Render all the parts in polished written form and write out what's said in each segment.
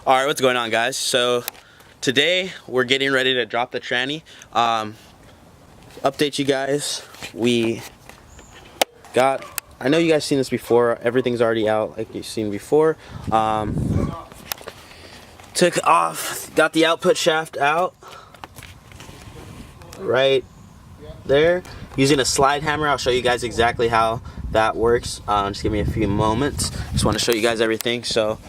Alright, what's going on, guys? So today we're getting ready to drop the tranny. Update you guys, we got, I know you guys seen this before, everything's already out like you've seen before. Took off, got the output shaft out right there using a slide hammer. I'll show you guys exactly how that works. Just give me a few moments. Just want to show you guys everything. So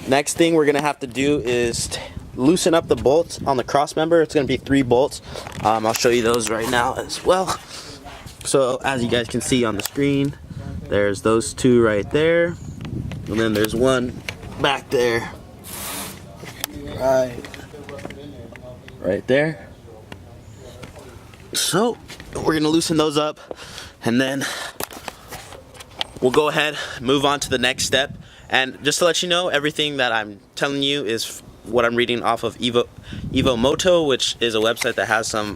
next thing we're gonna have to do is loosen up the bolts on the cross member. It's gonna be 3 bolts. I'll show you those right now as well. So as you guys can see on the screen, there's those 2 right there, and then there's one back there, right there. So we're gonna loosen those up, and then we'll go ahead, move on to the next step. And just to let you know, everything that I'm telling you is what I'm reading off of Evo Moto, which is a website that has some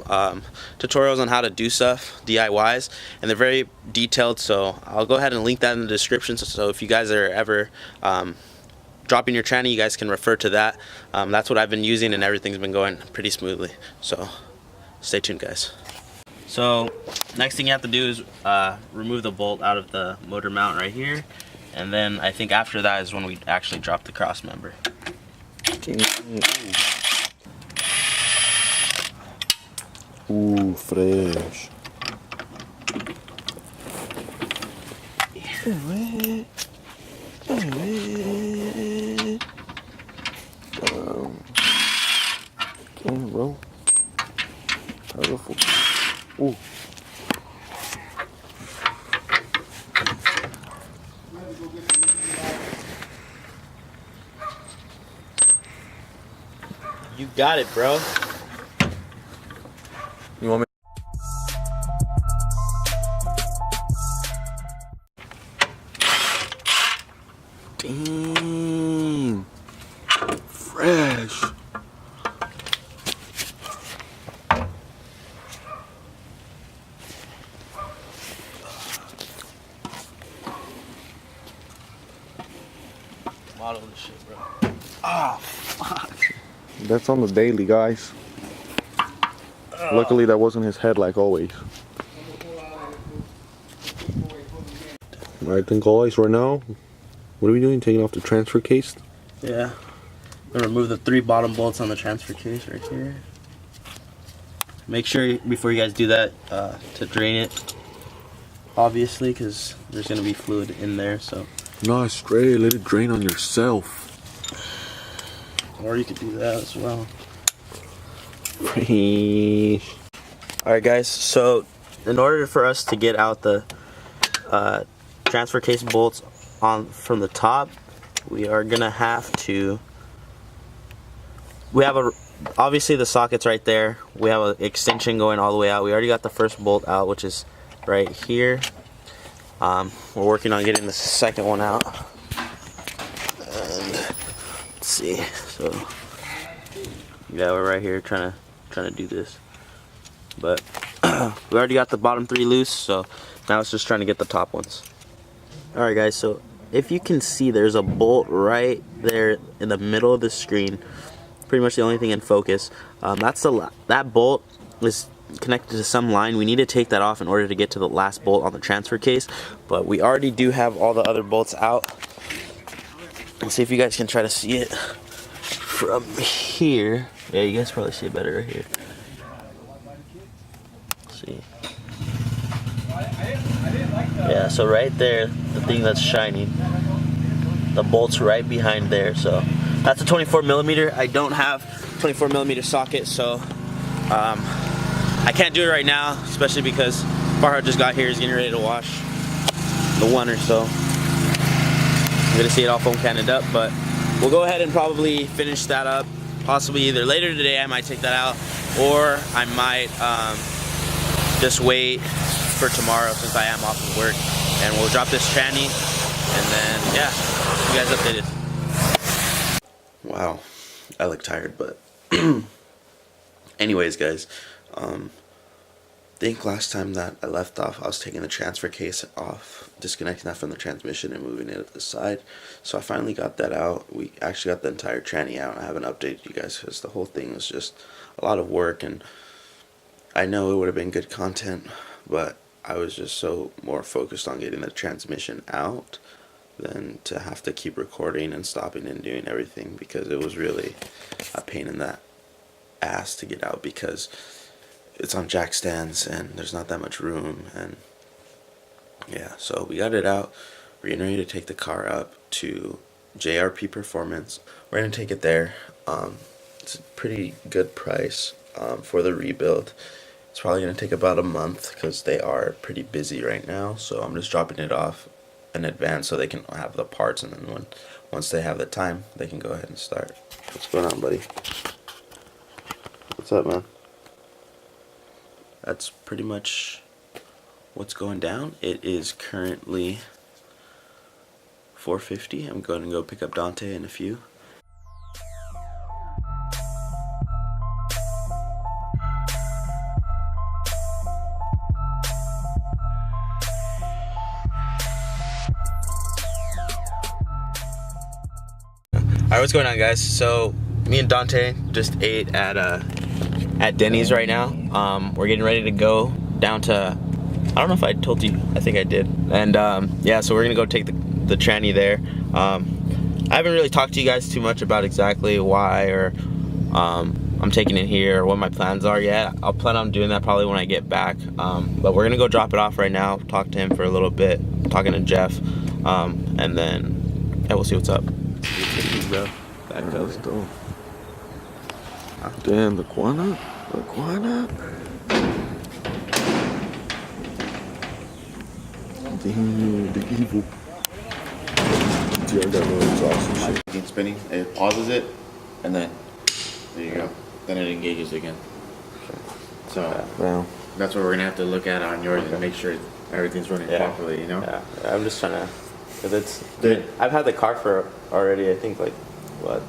tutorials on how to do stuff, DIYs, and they're very detailed. So I'll go ahead and link that in the description. So if you guys are ever dropping your tranny, you guys can refer to that. That's what I've been using, and everything's been going pretty smoothly. So stay tuned, guys. So next thing you have to do is remove the bolt out of the motor mount right here, and then I think after that is when we actually drop the cross member. Ooh, fresh. Damn, bro. Powerful. Ooh. You got it, bro. You want me? Damn. Fresh. Model this shit, bro. Oh, fuck. That's on the daily, guys. Luckily, that wasn't his head like always. Alright then, guys, right now, what are we doing? Taking off the transfer case? Yeah. I'm gonna remove the 3 bottom bolts on the transfer case right here. Make sure before you guys do that to drain it, obviously, because there's gonna be fluid in there. So. No, straight. Let it drain on yourself. Or you could do that as well. Alright, guys, so in order for us to get out the transfer case bolts from the top, we are gonna have to, obviously the socket's right there. We have an extension going all the way out. We already got the first bolt out, which is right here. We're working on getting the second one out. And let's see. So yeah, we're right here trying to do this, but we already got the bottom 3 loose, so now it's just trying to get the top ones. Alright, guys, so if you can see, there's a bolt right there in the middle of the screen, pretty much the only thing in focus. That bolt is connected to some line. We need to take that off in order to get to the last bolt on the transfer case, but we already do have all the other bolts out. Let's see if you guys can try to see it from here. Yeah, you guys probably see it better right here. Let's see. Yeah, so right there, the thing that's shining, the bolt's right behind there. So that's a 24mm. I don't have 24mm socket, so I can't do it right now, especially because Farhad just got here. He's getting ready to wash the one or so. I'm gonna see it all foam cannoned up, but we'll go ahead and probably finish that up. Possibly either later today I might take that out, or I might just wait for tomorrow since I am off of work, and we'll drop this tranny, and then yeah, keep you guys updated. Wow, I look tired, but anyways, guys, think last time that I left off, I was taking the transfer case off, disconnecting that from the transmission and moving it to the side. So I finally got that out. We actually got the entire tranny out. I haven't updated you guys because the whole thing was just a lot of work, and I know it would have been good content, but I was just so more focused on getting the transmission out than to have to keep recording and stopping and doing everything, because it was really a pain in the ass to get out because it's on jack stands and there's not that much room. And yeah, so we got it out. We're getting ready to take the car up to JRP Performance. We're gonna take it there. It's a pretty good price for the rebuild. It's probably gonna take about a month because they are pretty busy right now. So I'm just dropping it off in advance so they can have the parts, and then once they have the time, they can go ahead and start. What's going on, buddy? What's up, man? That's pretty much what's going down. It is currently 4:50. I'm going to go pick up Dante in a few. Alright, what's going on, guys? So me and Dante just ate at Denny's right now. We're getting ready to go down to, I don't know if I told you, I think I did. And yeah, so we're gonna go take the tranny there. I haven't really talked to you guys too much about exactly why or I'm taking it here or what my plans are yet. I'll plan on doing that probably when I get back. But we're gonna go drop it off right now, talk to him for a little bit, talking to Jeff, and then yeah, we'll see what's up. That goes. Damn, the guana? The guana? Damn, the evil. Dude, I got no exhaust and shit. Keep spinning, it pauses it, and then there you go. Then it engages again. So Wow. that's what we're gonna have to look at on yours and make sure everything's running properly. You know. Yeah, I'm just trying to, cause it's. I've had the car for already, I think, like what,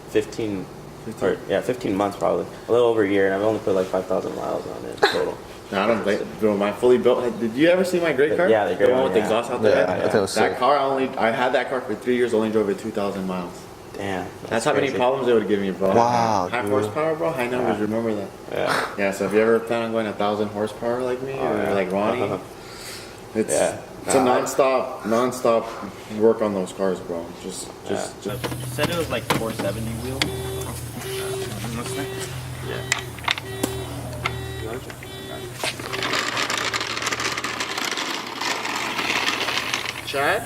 15 months probably, a little over a year, and I've only put like 5,000 miles on it total. No, I don't think. Bro, my fully built. Did you ever see my great car? Yeah, the great one with the yeah. exhaust out there. Yeah, I think it was sick. That car, I had that car for 3 years. Only drove it 2,000 miles. Damn. That's how many problems it would give me, bro. Wow, High dude. horsepower, bro. High numbers. Remember that. Yeah. Yeah. So if you ever plan on going 1,000 horsepower like me or like Ronnie, it's a nonstop work on those cars, bro. Just. You said it was like 470 wheel. Yeah. Chad?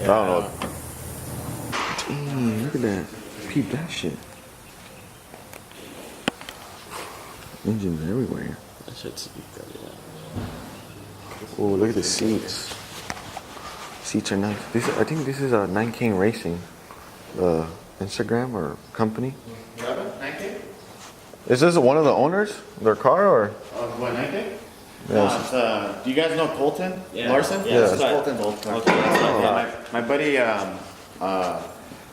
I don't know. Damn, look at that. Peep that shit. Engines everywhere. That shit's good, yeah. Oh, look at the seats. Seats are nice. I think this is a 9 King Racing, Instagram or company. Is this one of the owners, their car, or? What, 9K? Yes. Do you guys know Colton Larson? Yeah, This is Colton's old car. My buddy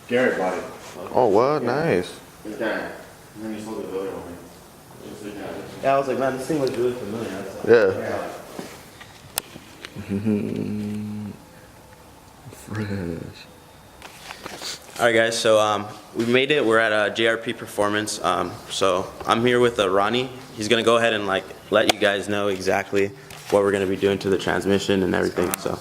Garrett bought it. Oh, what? Nice. This guy. And then he sold the other one. Yeah, I was like, man, this thing looks really familiar. Yeah. Fresh. Alright guys, so we made it. We're at JRP Performance. So I'm here with Ronnie. He's gonna go ahead and like let you guys know exactly what we're gonna be doing to the transmission and everything. So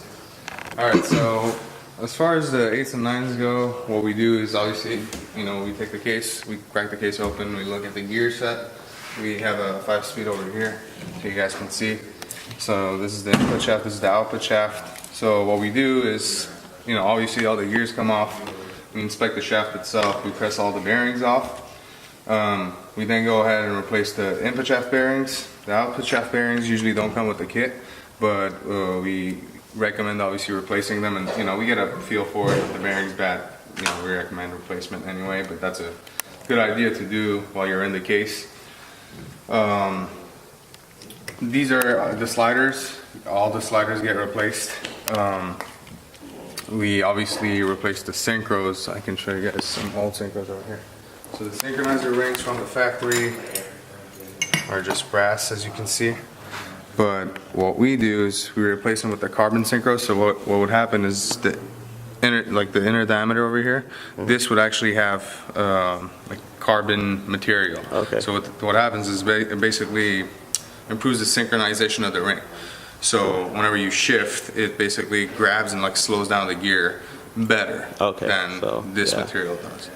alright, so as far as the 8s and 9s go, what we do is obviously, we take the case, we crack the case open, we look at the gear set. We have a 5-speed over here, so you guys can see. So this is the input shaft, this is the output shaft. So what we do is, obviously all the gears come off. We inspect the shaft itself, we press all the bearings off. We then go ahead and replace the input shaft bearings. The output shaft bearings usually don't come with the kit, but we recommend obviously replacing them, and we get a feel for it. If the bearing's bad, we recommend replacement anyway, but that's a good idea to do while you're in the case. These are the sliders. All the sliders get replaced. We obviously replaced the synchros. I can show you guys some old synchros over here. So the synchronizer rings from the factory are just brass, as you can see. But what we do is we replace them with the carbon synchro. So what would happen is the inner diameter over here, this would actually have like carbon material. Okay. So what happens is it basically improves the synchronization of the ring. So whenever you shift, it basically grabs and like slows down the gear better than this material does.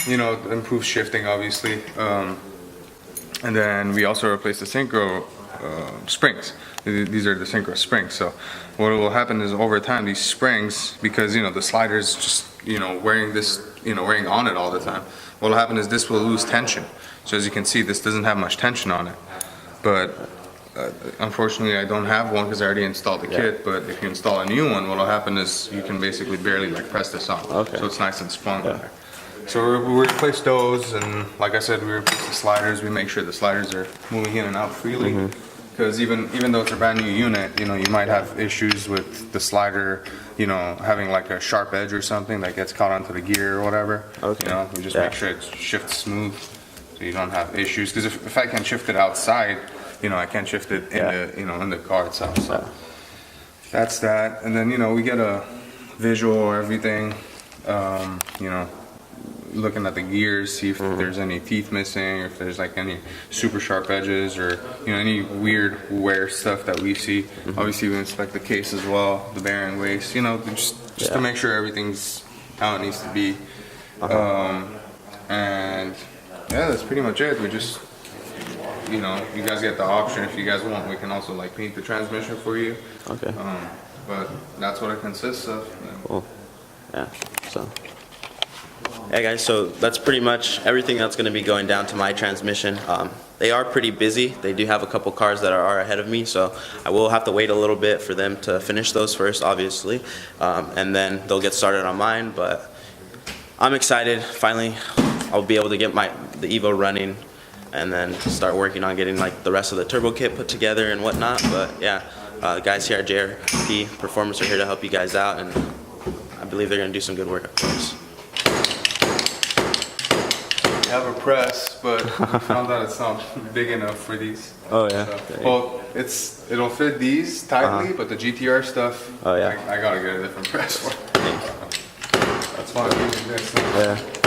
You know, it improves shifting obviously. And then we also replace the synchro springs. These are the synchro springs. So what will happen is over time these springs, because you know the slider's just wearing on it all the time, what will happen is this will lose tension. So as you can see, this doesn't have much tension on it. But unfortunately I don't have one because I already installed the kit. But if you install a new one, what will happen is you can basically barely like press this on. So it's nice and sprung there. So we replace those, and like I said, we replace the sliders. We make sure the sliders are moving in and out freely. Because even though it's a brand new unit, you know, you might have issues with the slider, you know, having like a sharp edge or something that gets caught onto the gear or whatever. You know, we just make sure it shifts smooth so you don't have issues. Because if I can shift it outside, you know, I can't shift it in the car itself. So that's that. And then, you know, we get a visual or everything, you know, looking at the gears, see if there's any teeth missing, or if there's like any super sharp edges, or you know, any weird wear stuff that we see. Obviously we inspect the case as well, the bearing waist, you know, just to make sure everything's how it needs to be. And yeah, that's pretty much it. We just, you know, you guys get the option. If you guys want, we can also like paint the transmission for you. But that's what it consists of. Cool. Yeah, so yeah guys, so that's pretty much everything that's going to be going down to my transmission. They are pretty busy. They do have a couple cars that are ahead of me, so I will have to wait a little bit for them to finish those first, obviously, and then they'll get started on mine. But I'm excited. Finally I'll be able to get the Evo running and then start working on getting like the rest of the turbo kit put together and whatnot. But yeah, the guys here at JRP Performance are here to help you guys out, and I believe they're going to do some good work, of course. Have a press, but we found out it's not big enough for these. Oh yeah. So, well, it'll fit these tightly, but the GTR stuff, I gotta get a different press for it. That's why I'm using this. Yeah.